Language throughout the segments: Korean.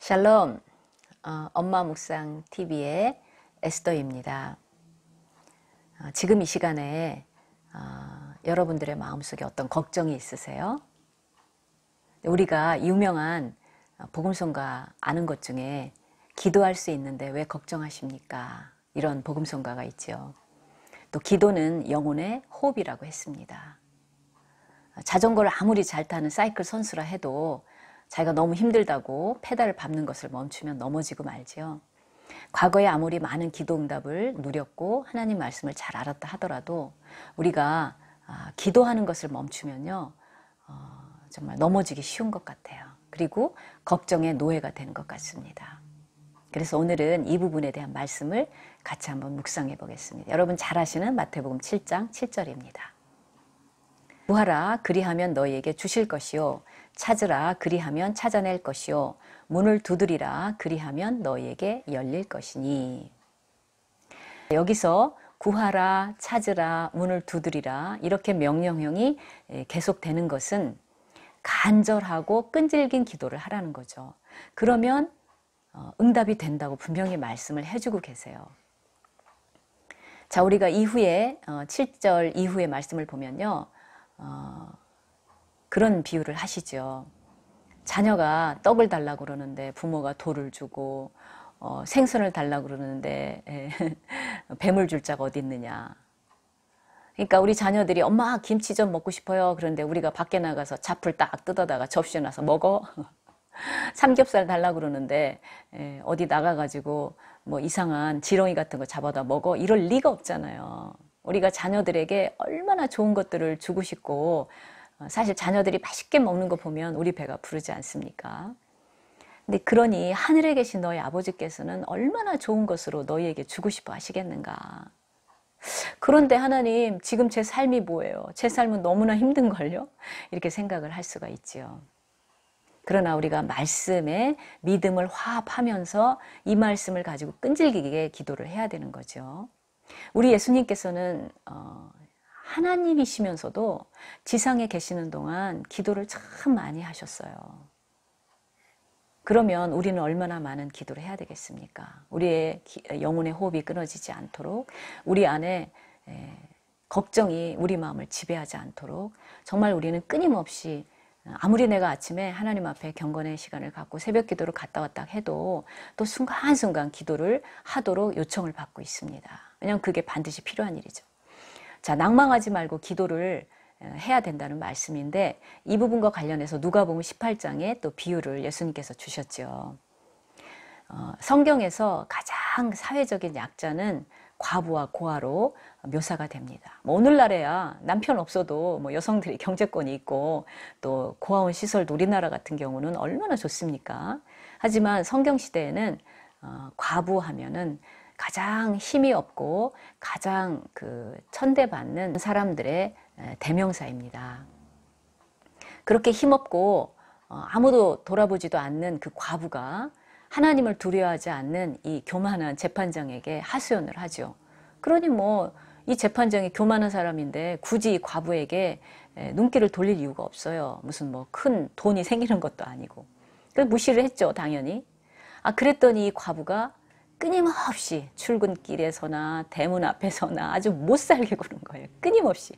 샬롬, 엄마 묵상 TV의 에스더입니다. 지금 이 시간에 여러분들의 마음속에 어떤 걱정이 있으세요? 우리가 유명한 복음송가 아는 것 중에 기도할 수 있는데 왜 걱정하십니까? 이런 복음송가가 있죠. 또 기도는 영혼의 호흡이라고 했습니다. 자전거를 아무리 잘 타는 사이클 선수라 해도 자기가 너무 힘들다고 페달을 밟는 것을 멈추면 넘어지고 말지요. 과거에 아무리 많은 기도 응답을 누렸고 하나님 말씀을 잘 알았다 하더라도 우리가 기도하는 것을 멈추면요, 정말 넘어지기 쉬운 것 같아요. 그리고 걱정의 노예가 되는 것 같습니다. 그래서 오늘은 이 부분에 대한 말씀을 같이 한번 묵상해 보겠습니다. 여러분 잘 아시는 마태복음 7장 7절입니다. 구하라 그리하면 너희에게 주실 것이요 찾으라 그리하면 찾아낼 것이요 문을 두드리라 그리하면 너희에게 열릴 것이니. 여기서 구하라 찾으라 문을 두드리라 이렇게 명령형이 계속되는 것은 간절하고 끈질긴 기도를 하라는 거죠. 그러면 응답이 된다고 분명히 말씀을 해주고 계세요. 자, 우리가 이후에 7절 이후의 말씀을 보면요, 그런 비유를 하시죠. 자녀가 떡을 달라고 그러는데 부모가 돌을 주고, 생선을 달라고 그러는데 뱀을 줄 자가 어디 있느냐. 그러니까 우리 자녀들이 엄마 김치 좀 먹고 싶어요. 그런데 우리가 밖에 나가서 잡풀 딱 뜯어다가 접시에 놔서 먹어. 삼겹살 달라고 그러는데 어디 나가가지고 뭐 이상한 지렁이 같은 거 잡아다 먹어. 이럴 리가 없잖아요. 우리가 자녀들에게 얼마나 좋은 것들을 주고 싶고, 사실 자녀들이 맛있게 먹는 거 보면 우리 배가 부르지 않습니까? 근데 그러니 하늘에 계신 너희 아버지께서는 얼마나 좋은 것으로 너희에게 주고 싶어 하시겠는가? 그런데 하나님, 지금 제 삶이 뭐예요? 제 삶은 너무나 힘든걸요? 이렇게 생각을 할 수가 있지요. 그러나 우리가 말씀에 믿음을 화합하면서 이 말씀을 가지고 끈질기게 기도를 해야 되는 거죠. 우리 예수님께서는 하나님이시면서도 지상에 계시는 동안 기도를 참 많이 하셨어요. 그러면 우리는 얼마나 많은 기도를 해야 되겠습니까? 우리의 영혼의 호흡이 끊어지지 않도록, 우리 안에 걱정이 우리 마음을 지배하지 않도록 정말 우리는 끊임없이, 아무리 내가 아침에 하나님 앞에 경건의 시간을 갖고 새벽 기도를 갔다 왔다 해도 또 순간순간 기도를 하도록 요청을 받고 있습니다. 왜냐하면 그게 반드시 필요한 일이죠. 자, 낭망하지 말고 기도를 해야 된다는 말씀인데, 이 부분과 관련해서 누가복음 18장에 또 비유를 예수님께서 주셨죠. 성경에서 가장 사회적인 약자는 과부와 고아로 묘사가 됩니다. 뭐 오늘날에야 남편 없어도 뭐 여성들이 경제권이 있고 또 고아원 시설도 우리나라 같은 경우는 얼마나 좋습니까? 하지만 성경 시대에는 과부하면은 가장 힘이 없고 가장 천대받는 사람들의 대명사입니다. 그렇게 힘없고 아무도 돌아보지도 않는 그 과부가 하나님을 두려워하지 않는 이 교만한 재판장에게 하소연을 하죠. 그러니 뭐 이 재판장이 교만한 사람인데 굳이 이 과부에게 눈길을 돌릴 이유가 없어요. 무슨 뭐 큰 돈이 생기는 것도 아니고. 그래서 무시를 했죠, 당연히. 그랬더니 이 과부가 끊임없이 출근길에서나 대문 앞에서나 아주 못살게 구는 거예요. 끊임없이.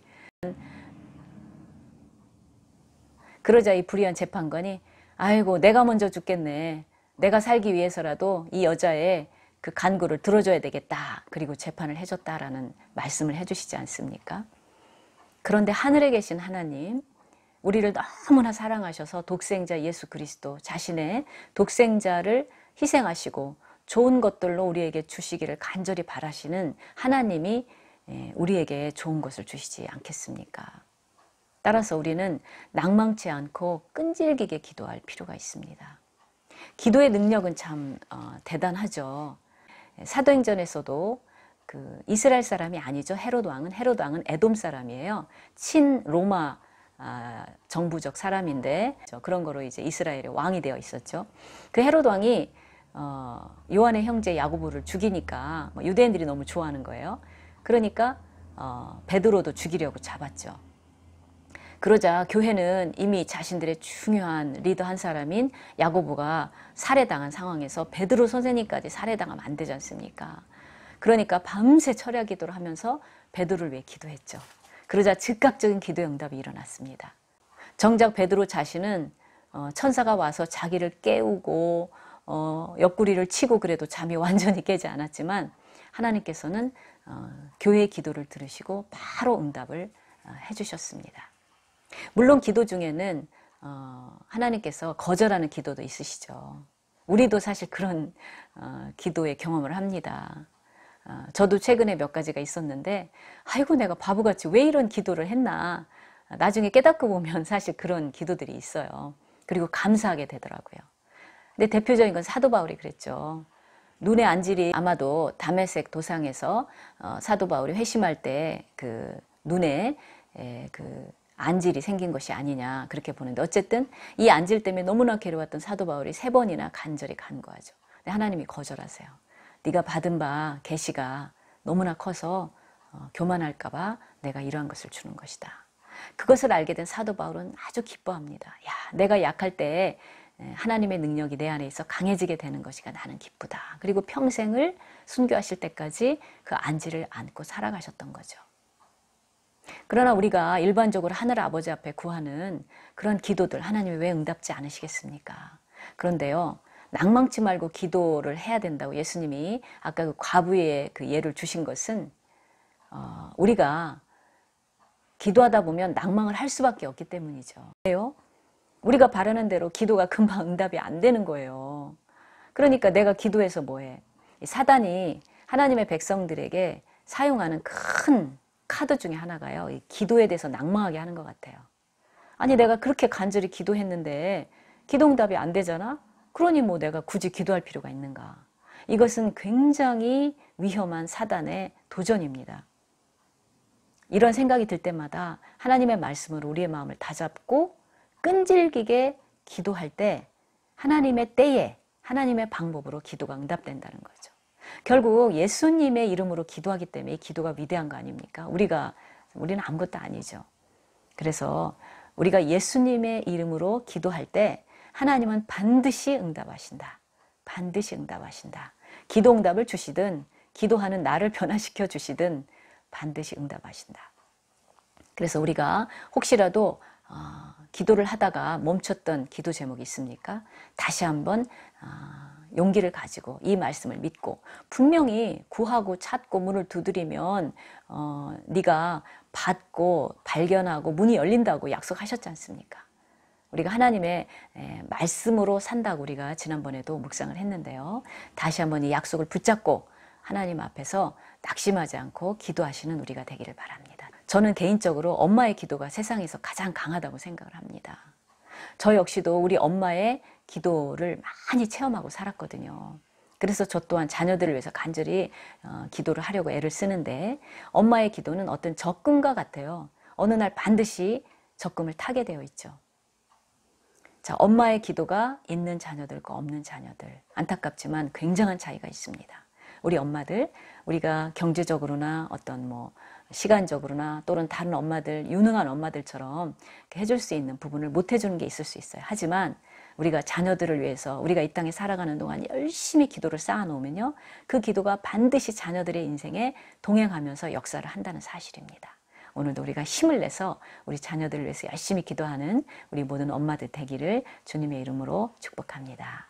그러자 이 불의한 재판관이 아이고 내가 먼저 죽겠네. 내가 살기 위해서라도 이 여자의 그 간구를 들어줘야 되겠다. 그리고 재판을 해줬다라는 말씀을 해주시지 않습니까? 그런데 하늘에 계신 하나님, 우리를 너무나 사랑하셔서 독생자 예수 그리스도 자신의 독생자를 희생하시고 좋은 것들로 우리에게 주시기를 간절히 바라시는 하나님이 우리에게 좋은 것을 주시지 않겠습니까? 따라서 우리는 낭망치 않고 끈질기게 기도할 필요가 있습니다. 기도의 능력은 참 대단하죠. 사도행전에서도 그 이스라엘 사람이 아니죠. 헤롯 왕은 에돔 사람이에요. 친 로마 정부적 사람인데 그런 거로 이제 이스라엘의 왕이 되어 있었죠. 그 헤롯 왕이 요한의 형제 야고보를 죽이니까 유대인들이 너무 좋아하는 거예요. 그러니까 베드로도 죽이려고 잡았죠. 그러자 교회는 이미 자신들의 중요한 리더 한 사람인 야고보가 살해당한 상황에서 베드로 선생님까지 살해당하면 안 되지 않습니까? 그러니까 밤새 철야 기도를 하면서 베드로를 위해 기도했죠. 그러자 즉각적인 기도의 응답이 일어났습니다. 정작 베드로 자신은 천사가 와서 자기를 깨우고 옆구리를 치고 그래도 잠이 완전히 깨지 않았지만 하나님께서는 교회의 기도를 들으시고 바로 응답을 해주셨습니다. 물론 기도 중에는 하나님께서 거절하는 기도도 있으시죠. 우리도 사실 그런 기도의 경험을 합니다. 저도 최근에 몇 가지가 있었는데 아이고 내가 바보같이 왜 이런 기도를 했나. 나중에 깨닫고 보면 사실 그런 기도들이 있어요. 그리고 감사하게 되더라고요. 근데 대표적인 건 사도 바울이 그랬죠. 눈의 안질이 아마도 다메섹 도상에서 사도 바울이 회심할 때 그 눈에 그 안질이 생긴 것이 아니냐 그렇게 보는데 어쨌든 이 안질 때문에 너무나 괴로웠던 사도 바울이 3번이나 간절히 간구하죠. 근데 하나님이 거절하세요. 네가 받은 바 계시가 너무나 커서 교만할까 봐 내가 이러한 것을 주는 것이다. 그것을 알게 된 사도 바울은 아주 기뻐합니다. 야, 내가 약할 때 하나님의 능력이 내 안에 있어 강해지게 되는 것이가 나는 기쁘다. 그리고 평생을 순교하실 때까지 그 안지를 안고 살아가셨던 거죠. 그러나 우리가 일반적으로 하늘 아버지 앞에 구하는 그런 기도들 하나님이 왜 응답지 않으시겠습니까? 그런데요. 낭망치 말고 기도를 해야 된다고 예수님이 아까 그 과부의 그 예를 주신 것은 우리가 기도하다 보면 낭망을 할 수밖에 없기 때문이죠. 왜요? 우리가 바라는 대로 기도가 금방 응답이 안 되는 거예요. 그러니까 내가 기도해서 뭐해? 사단이 하나님의 백성들에게 사용하는 큰 카드 중에 하나가요. 이 기도에 대해서 낭망하게 하는 것 같아요. 아니 내가 그렇게 간절히 기도했는데 기도 응답이 안 되잖아? 그러니 뭐 내가 굳이 기도할 필요가 있는가? 이것은 굉장히 위험한 사단의 도전입니다. 이런 생각이 들 때마다 하나님의 말씀으로 우리의 마음을 다잡고 끈질기게 기도할 때 하나님의 때에 하나님의 방법으로 기도가 응답된다는 거죠. 결국 예수님의 이름으로 기도하기 때문에 이 기도가 위대한 거 아닙니까? 우리는 아무것도 아니죠. 그래서 우리가 예수님의 이름으로 기도할 때 하나님은 반드시 응답하신다. 반드시 응답하신다. 기도 응답을 주시든 기도하는 나를 변화시켜 주시든 반드시 응답하신다. 그래서 우리가 혹시라도 기도를 하다가 멈췄던 기도 제목이 있습니까? 다시 한번 용기를 가지고 이 말씀을 믿고 분명히 구하고 찾고 문을 두드리면 네가 받고 발견하고 문이 열린다고 약속하셨지 않습니까? 우리가 하나님의 말씀으로 산다고 우리가 지난번에도 묵상을 했는데요. 다시 한번 이 약속을 붙잡고 하나님 앞에서 낙심하지 않고 기도하시는 우리가 되기를 바랍니다. 저는 개인적으로 엄마의 기도가 세상에서 가장 강하다고 생각을 합니다. 저 역시도 우리 엄마의 기도를 많이 체험하고 살았거든요. 그래서 저 또한 자녀들을 위해서 간절히 기도를 하려고 애를 쓰는데 엄마의 기도는 어떤 적금과 같아요. 어느 날 반드시 적금을 타게 되어 있죠. 자, 엄마의 기도가 있는 자녀들과 없는 자녀들 안타깝지만 굉장한 차이가 있습니다. 우리 엄마들, 우리가 경제적으로나 어떤 뭐 시간적으로나 또는 다른 엄마들, 유능한 엄마들처럼 해줄 수 있는 부분을 못 해주는 게 있을 수 있어요. 하지만 우리가 자녀들을 위해서 우리가 이 땅에 살아가는 동안 열심히 기도를 쌓아놓으면요. 그 기도가 반드시 자녀들의 인생에 동행하면서 역사를 한다는 사실입니다. 오늘도 우리가 힘을 내서 우리 자녀들을 위해서 열심히 기도하는 우리 모든 엄마들 되기를 주님의 이름으로 축복합니다.